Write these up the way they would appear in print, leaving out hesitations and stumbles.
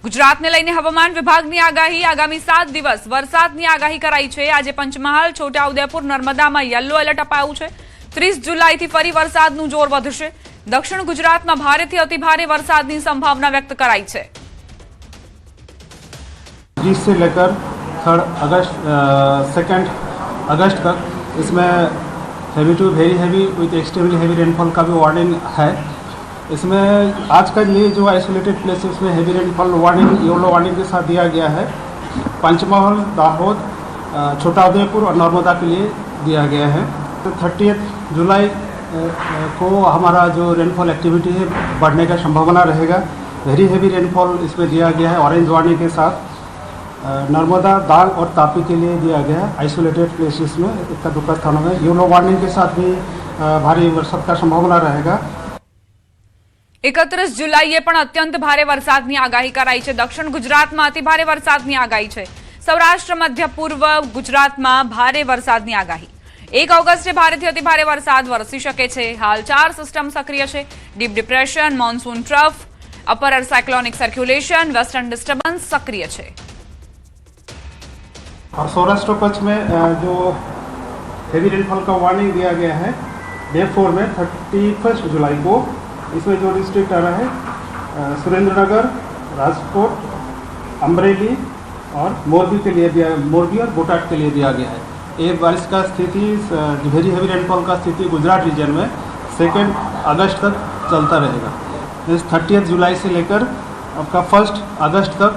ગુજરાતને લઈને હવામાન વિભાગની આગાહી આગામી 7 દિવસ વરસાદની આગાહી કરાઈ છે। આજે પંચમહાલ, છોટાઉદેપુર, નર્મદામાં યલો એલર્ટ અપાયું છે। 30 જુલાઈથી ફરી વરસાદનું જોર વધશે। દક્ષિણ ગુજરાતમાં ભારેથી અતિભારે વરસાદની સંભાવના વ્યક્ત કરાઈ છે। 30 से लेकर 2 अगस्त तक इसमें heavy to very heavy with extremely heavy rainfall का भी वार्निंग है। इसमें आज का लिए जो आइसोलेटेड प्लेसेस में heavy rainfall warning yellow warning के साथ दिया गया है। पंचमहल, दाहोद, छोटाउदेपुर और नर्मदा के लिए दिया गया है। तो 30 जुलाई को हमारा जो रेनफॉल एक्टिविटी है बढ़ने का संभावना रहेगा। वेरी हैवी रेनफॉल इसमें दिया गया है ऑरेंज वार्निंग के साथ। नर्मदा, दाल और तापी के लिए दिया गया है आइसोलेटेड प्लेसेस में, इक्का दुक्का स्थानों में येलो वार्निंग के साथ भी भारी वर्षा का संभावना रहेगा। 31 जुलाईए पण अत्यंत भारे वरसादनी आगाही कराई छे। दक्षिण गुजरातमां अति भारे वरसादनी आगाही छे। सौराष्ट्र, मध्य पूर्व गुजरातमां भारे वरसादनी आगाही। 1 ऑगस्टे भारेथी अति भारे वरसाद वरसी शके छे। हाल 4 सिस्टम सक्रिय छे। डीप डिप्रेशन, मॉन्सून ट्रफ, अपर air cyclonic circulation, western disturbance सक्रिय छे। और सौराष्ट्र कच्छ में जो हेवी रेनफॉल का वार्निंग दिया गया है डे 4 में 31 जुलाई को, इसमें जो डिस्ट्रिक्ट आ रहा है सुरेंद्रनगर, राजकोट, अमरेली और मोरबी के लिए दिया, मोरबी और बोटाट के लिए दिया गया है। ये बारिश का स्थिति, वेरी हेवी रेनफॉल का स्थिति गुजरात रीजन में 2 अगस्त तक चलता रहेगा। इस 30 जुलाई से लेकर आपका 1 अगस्त तक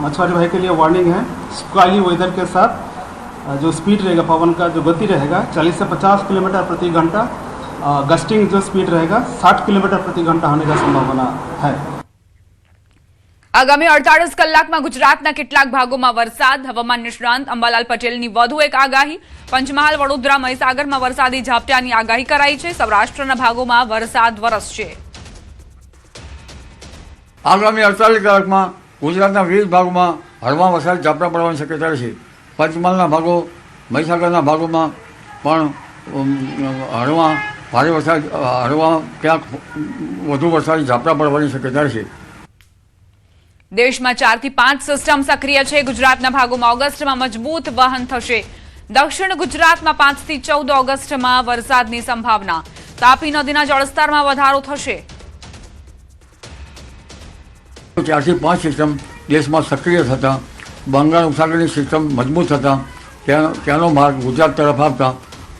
मछुआरे भाई के लिए वार्निंग है। स्क्वाली वेदर के साथ जो स्पीड रहेगा, पवन का जो गति रहेगा 40 से 50 किलोमीटर प्रति घंटा, गस्टिंग जो स्पीड रहेगा 60 किलोमीटर प्रति घंटा होने का संभावना है। आगामी 48 કલાકમાં ગુજરાતના કેટલાક ભાગોમાં વરસાદ। હવામાન નિષ્ણાંત અંબાલાલ પટેલની વધુ એક આગાહી। પંચમહાલ, વડોદરા, મહીસાગરમાં વરસાદી ઝાપટાની આગાહી કરાઈ છે। સૌરાષ્ટ્રના ભાગોમાં વરસાદ વરસશે। આગામી 48 કલાકમાં ગુજરાતના વિવિધ ભાગોમાં હળવા વરસાદ ઝાપટા પડવાની શક્યતા છે। પંચમહાલના ભાગો, મહીસાગરના ભાગોમાં પણ હળવા ભારે વરસાદ, હળવા ક્યાંક વધુ વરસાદી ઝાપટા પડવાની શક્યતા છે। દેશમાં 4 થી 5 સિસ્ટમ સક્રિય છે। ગુજરાતના ભાગોમાં ઓગસ્ટમાં મજબૂત વહન થશે। દક્ષિણ ગુજરાતમાં 5 થી 14 ઓગસ્ટમાં વરસાદની સંભાવના। તાપી નદીના જળસ્તરમાં વધારો થશે। 4 થી 5 સિસ્ટમ દેશમાં સક્રિય થતાં બંગાળ ઉપસાગરની સિસ્ટમ મજબૂત થતાં ત્યાંનો માર્ગ ગુજરાત તરફ આવતા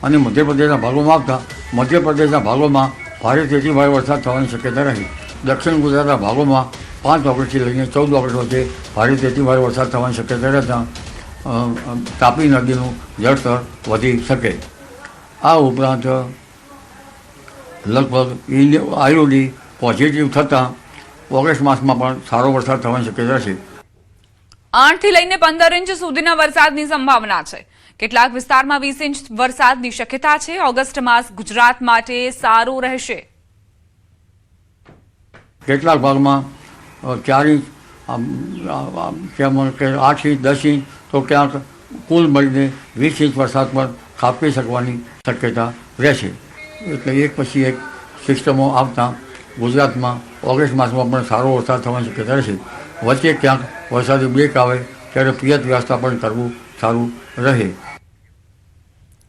અને મધ્યપ્રદેશના ભાગોમાં આવતા મધ્યપ્રદેશના ભાગોમાં ભારેથી અતિ ભારે વરસાદ થવાની શક્યતા રહી। દક્ષિણ ગુજરાતના ભાગોમાં 5 ઓગસ્ટથી લઈને 14 ઓગસ્ટ વચ્ચે ભારેથી અતિ ભારે વરસાદ થવાની શક્યતા રહેતા તાપી નદીનું જળસ્તર વધી શકે। આ ઉપરાંત લગભગ આઈઓડી પોઝિટિવ થતાં ઓગસ્ટ માસમાં પણ સારો વરસાદ થવાની શક્યતા છે। 8 થી લઈને 15 ઇંચ સુધીના વરસાદની સંભાવના છે। કેટલાક વિસ્તારમાં 20 ઇંચ વરસાદની શક્યતા છે। ઓગસ્ટ માસ ગુજરાત માટે સારું રહેશે। કેટલાક ભાગમાં 4 ઇંચ, 8 ઇંચ, 10 ઇંચ, તો ક્યાંક કુલ મળીને 20 ઇંચ વરસાદ પર ખાબકી શકવાની શક્યતા રહેશે। એટલે એક પછી એક સિસ્ટમો આવતા ગુજરાતમાં ઓગસ્ટ માસમાં પણ સારો વરસાદ થવાની શક્યતા રહેશે। વચ્ચે ક્યાંક વરસાદી બ્રેક આવે ત્યારે પિયત વ્યવસ્થાપન કરવું સારું રહે।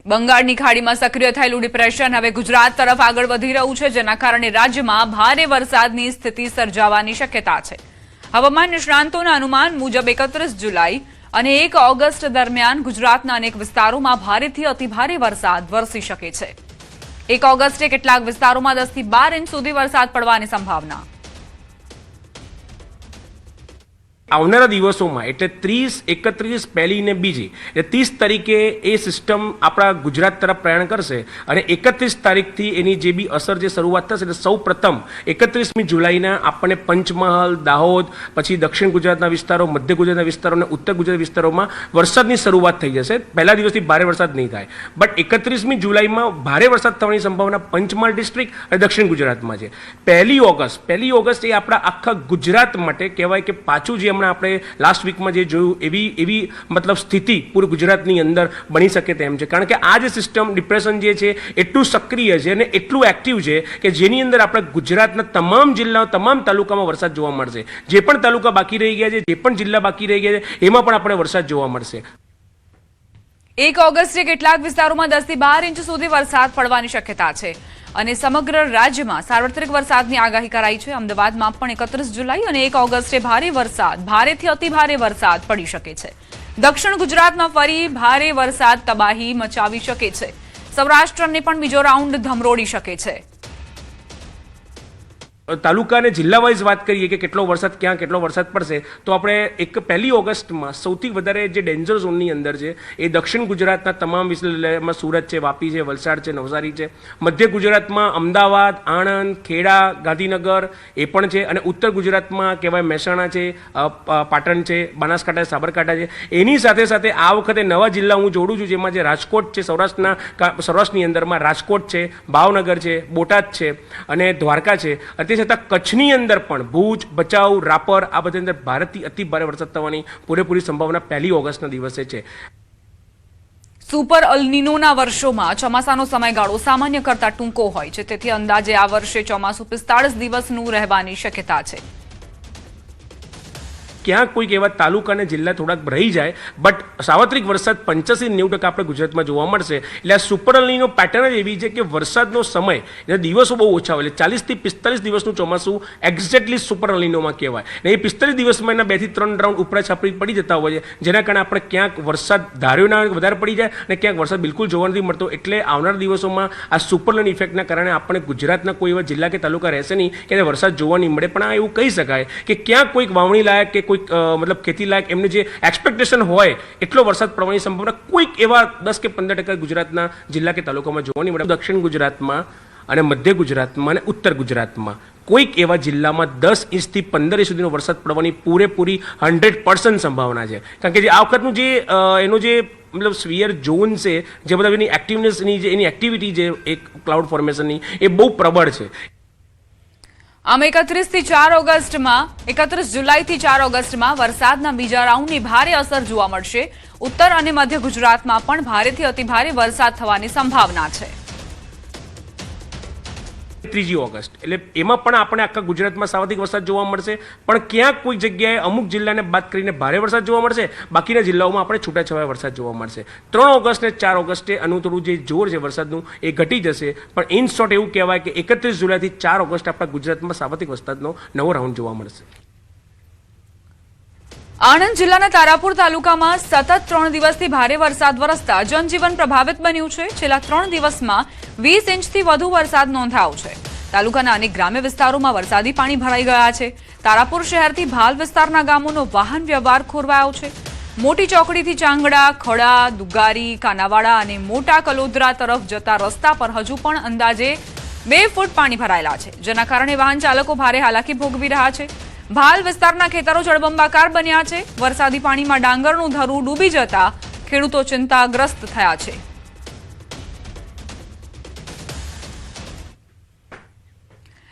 બંગાળની ખાડીમાં સક્રિય થયેલું ડિપ્રેશન હવે ગુજરાત તરફ આગળ વધી રહ્યું છે, જેના કારણે રાજ્યમાં ભારે વરસાદની સ્થિતિ સર્જાવાની શક્યતા છે। હવામાન નિષ્ણાંતોના અનુમાન મુજબ 31 જુલાઈ અને 1 ઓગસ્ટ દરમિયાન ગુજરાતના અનેક વિસ્તારોમાં ભારેથી અતિભારે વરસાદ વરસી શકે છે। 1 ઓગસ્ટે કેટલાક વિસ્તારોમાં 10 થી 12 ઇંચ સુધી વરસાદ પડવાની સંભાવના। આવનારા દિવસોમાં એટલે 30, 31, પહેલી ને બીજી એટલે 30 તારીખે એ સિસ્ટમ આપણા ગુજરાત તરફ પ્રયાણ કરશે અને 31 તારીખથી એની જે બી અસર જે શરૂઆત થશે એટલે સૌ પ્રથમ 31મી જુલાઈના આપણને પંચમહાલ, દાહોદ, પછી દક્ષિણ ગુજરાતના વિસ્તારો, મધ્ય ગુજરાતના વિસ્તારો અને ઉત્તર ગુજરાત વિસ્તારોમાં વરસાદની શરૂઆત થઈ જશે। પહેલા દિવસથી ભારે વરસાદ નહીં થાય, બટ 31મી જુલાઈમાં ભારે વરસાદ થવાની સંભાવના પંચમહાલ ડિસ્ટ્રિક્ટ અને દક્ષિણ ગુજરાતમાં છે। 1 ઓગસ્ટ એ આપણા આખા ગુજરાત માટે કહેવાય કે પાછું જે હમણાં આપણે લાસ્ટ વીકમાં જે જોયું એવી મતલબ સ્થિતિ પૂરી ગુજરાતની અંદર બની શકે તેમ છે. કારણ કે આ જે સિસ્ટમ ડિપ્રેશન જે છે એટલું સક્રિય છે અને એટલું એક્ટિવ છે કે જેની અંદર આપણે ગુજરાતના તમામ જિલ્લાઓ તમામ તાલુકામાં વરસાદ જોવા મળશે. જે પણ તાલુકા બાકી રહી ગયા છે, જે પણ જિલ્લા બાકી રહી ગયા છે, એમાં પણ આપણે વરસાદ જોવા મળશે. 1 ઓગસ્ટે કેટલાક વિસ્તારોમાં 10 થી 12 ઇંચ સુધી વરસાદ પડવાની શક્યતા છે અને સમગ્ર રાજ્યમાં સાર્વત્રિક વરસાદની આગાહી કરાઈ છે. અમદાવાદમાં પણ 31 જુલાઈ અને 1 ઓગસ્ટે ભારેથી અતિભારે વરસાદ પડી શકે છે. દક્ષિણ ગુજરાતમાં ફરી ભારે વરસાદ તબાહી મચાવી શકે છે. સૌરાષ્ટ્રને પણ બીજો રાઉન્ડ ધમરોડી શકે છે. તાલુકા અને જિલ્લા વાઇઝ વાત કરીએ કે કેટલો વરસાદ પડશે તો આપણે 1 ઓગસ્ટમાં સૌથી વધારે જે ડેન્જર ઝોનની અંદર છે એ દક્ષિણ ગુજરાતના તમામ વિસ્તારમાં સુરત છે, વાપી છે, વલસાડ છે, નવસારી છે. મધ્ય ગુજરાતમાં અમદાવાદ, આણંદ, ખેડા, ગાંધીનગર એ પણ છે અને ઉત્તર ગુજરાતમાં કહેવાય મહેસાણા છે, પાટણ છે, બનાસકાંઠા, સાબરકાંઠા છે. એની સાથે સાથે આ વખતે નવા જિલ્લા હું જોડું છું જેમાં જે રાજકોટ છે, સૌરાષ્ટ્રની અંદરમાં રાજકોટ છે, ભાવનગર છે, બોટાદ છે અને દ્વારકા છે. તે છતાં કચ્છની અંદર પણ ભુજ, ભચાઉ, રાપર આ બધા અંદર ભારેથી અતિ ભારે વરસાદ થવાની પૂરેપૂરી સંભાવના 1 ઓગસ્ટના દિવસે છે. સુપર અલ્નિનોના વર્ષોમાં ચોમાસાનો સમયગાળો સામાન્ય કરતા ટૂંકો હોય છે, તેથી અંદાજે આ વર્ષે ચોમાસું 45 દિવસનું રહેવાની શક્યતા છે. ક્યાંક કોઈક એવા તાલુકા અને જિલ્લા થોડાક રહી જાય બટ સાર્વત્રિક વરસાદ 85-90% આપણે ગુજરાતમાં જોવા મળશે. એટલે આ સુપર અલ્નિનો પેટર્ન જ એવી છે કે વરસાદનો સમય એના દિવસો બહુ ઓછા હોય. એટલે 40 થી 45 દિવસનું ચોમાસું એક્ઝેક્ટલી સુપર અલ્નિનોમાં કહેવાય. ને એ 45 દિવસમાં એના 2 થી 3 રાઉન્ડ ઉપરા છાપરી પડી જતા હોય છે, જેના કારણે આપણે ક્યાંક વરસાદ ધાર્યોના વધારે પડી જાય અને ક્યાંક વરસાદ બિલકુલ જોવા નથી મળતો. એટલે આવનાર દિવસોમાં આ સુપર અલ્નિનો ઇફેક્ટના કારણે આપણે ગુજરાતના કોઈ એવા જિલ્લા કે તાલુકા રહેશે નહીં કે વરસાદ જોવા નહીં મળે. પણ આ એવું કહી શકાય કે ક્યાંક કોઈક વાવણી લાયક કે મતલબ ખેતી લાયક એમને જે એક્સપેક્ટેશન હોય એટલો વરસાદ પડવાની સંભાવના કોઈક એવા 10 કે 15% ગુજરાતના જિલ્લા કે તાલુકામાં જોવા નહીં મળે. દક્ષિણ ગુજરાતમાં અને મધ્ય ગુજરાતમાં અને ઉત્તર ગુજરાતમાં કોઈક એવા જિલ્લામાં 10 ઇંચથી 15 ઇંચ સુધીનો વરસાદ પડવાની પૂરેપૂરી 100% સંભાવના છે. કારણ કે જે આ વખતનું જે એનો જે મતલબ સ્ફિયર ઝોન છે, જે બધા એની એક્ટિવનેસની જે એની એક્ટિવિટી છે એક ક્લાઉડ ફોર્મેશનની એ બહુ પ્રબળ છે. આમ 31 જુલાઈથી 4 ઓગસ્ટમાં વરસાદના બીજા રાઉન્ડની ભારે અસર જોવા મળશે. ઉત્તર અને મધ્ય ગુજરાતમાં પણ ભારેથી અતિભારે વરસાદ થવાની સંભાવના છે. 3 ઓગસ્ટ એટલે એમાં પણ આપણે આખા ગુજરાતમાં સાર્વત્રિક વરસાદ જોવા મળશે. પણ ક્યાંક કોઈક જગ્યાએ અમુક જિલ્લાને બાદ કરીને ભારે વરસાદ જોવા મળશે. બાકીના જિલ્લાઓમાં આપણે છૂટાછવાયા વરસાદ જોવા મળશે. 3 ઓગસ્ટ ને 4 ઓગસ્ટે આનું થોડું જે જોર છે વરસાદનું એ ઘટી જશે. પણ ઇન શોર્ટ એવું કહેવાય કે 31 જુલાઈથી 4 ઓગસ્ટ આપણા ગુજરાતમાં સાર્વત્રિક વરસાદનો નવો રાઉન્ડ જોવા મળશે. આણંદ જિલ્લાના તારાપુર તાલુકામાં સતત 3 દિવસથી ભારે વરસાદ વરસતા જનજીવન પ્રભાવિત બન્યું છે. છેલ્લા 3 દિવસમાં 20 ઇંચથી વધુ વરસાદ નોંધાયો છે. તાલુકાના અનેક ગ્રામ્ય વિસ્તારોમાં વરસાદી પાણી ભરાઈ ગયા છે. તારાપુર શહેરથી ભાલ વિસ્તારના ગામોનો વાહન વ્યવહાર ખોરવાયો છે. મોટી ચોકડીથી ચાંગડા, ખડા, દુગારી, કાનાવાડા અને મોટા કલોદરા તરફ જતા રસ્તા પર હજુ પણ અંદાજે 2 ફૂટ પાણી ભરાયેલા છે, જેના કારણે વાહન ચાલકો ભારે હાલાકી ભોગવી રહ્યા છે. ભાલ વિસ્તારના ખેતરો જળબંબાકાર બન્યા છે. વરસાદી પાણીમાં ડાંગરનું ધરું ડૂબી જતા ખેડૂતો ચિંતાગ્રસ્ત થયા છે.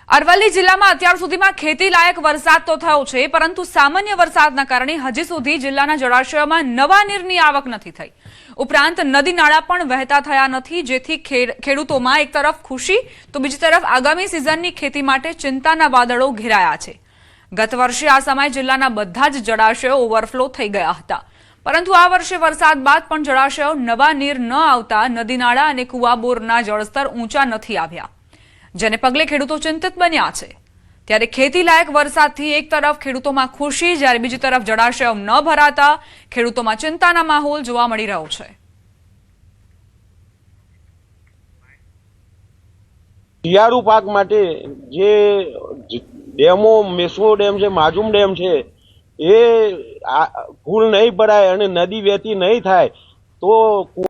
અરવલ્લી જિલ્લામાં અત્યાર સુધીમાં ખેતી લાયક વરસાદ તો થયો છે, પરંતુ સામાન્ય વરસાદના કારણે હજી સુધી જિલ્લાના જળાશયોમાં નવા નીરની આવક નથી થઈ. ઉપરાંત નદી નાળા પણ વહેતા થયા નથી, જેથી ખેડૂતોમાં એક તરફ ખુશી તો બીજી તરફ આગામી સિઝનની ખેતી માટે ચિંતાના વાદળો ઘેરાયા છે. ગત વર્ષે આ સમયે જિલ્લાના બધા જ જળાશયો ઓવરફ્લો થઈ ગયા હતા, પરંતુ આ વર્ષે વરસાદ બાદ પણ જળાશયો નવા નીર ન આવતા નદી નાળા અને કુવા બોરના જળસ્તર ઊંચા નથી આવ્યા, જેને પગલે ખેડૂતો ચિંતિત બન્યા છે. ત્યારે ખેતી લાયક વરસાદથી એક તરફ ખેડૂતોમાં ખુશી, જ્યારે બીજી તરફ જળાશયો ન ભરાતા ખેડૂતોમાં ચિંતાના માહોલ જોવા મળી રહ્યો છે. શિયાળુ પાક માટે જે ડેમો, મેસવો ડેમ છે, માજુમ ડેમ છે, એ ફૂલ નહીં ભરાય અને નદી વહેતી નહીં થાય તો